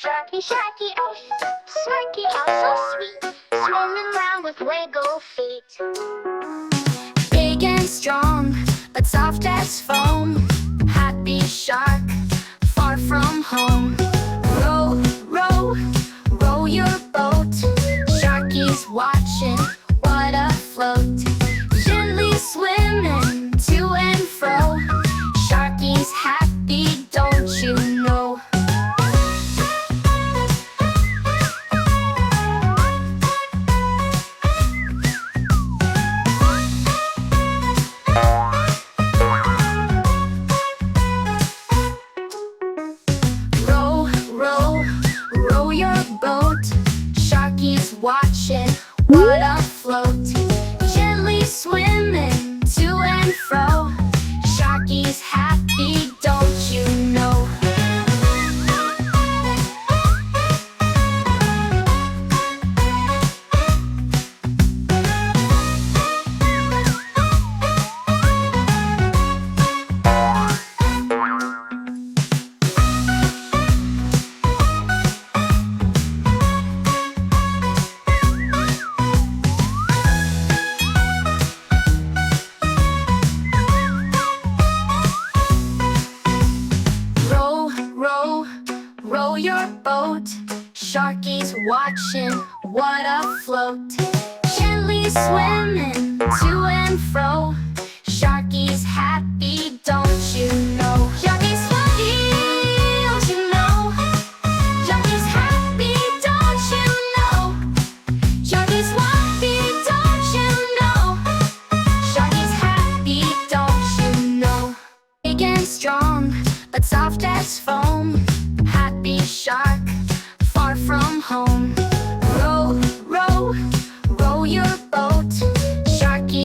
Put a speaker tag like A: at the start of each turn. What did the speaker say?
A: Sharky, sharky, oh, smirky, oh, so sweet, swimming around with wiggle feet. Big and strong, but soft as foam. Happy shark, far from home. Row, row, row your boat. Sharky's watching, what a float. Gently swimming to and fro. Sharky's happy, don't you know? Row, row, row your boat. Sharky's watching, what a float. Gently swimming to and fro. Sharky's happy, don't you know? Row, row, row your boat. Sharky's watching, what a float. Gently swimming to and fro. Sharky's happy, don't you know? Sharky's happy, don't you know? Sharky's happy, don't you know? Sharky's happy, don't you know? Sharky's happy, don't you know? Big and strong, but soft as foam. Happy shark, far from home. Row, row, row your boat.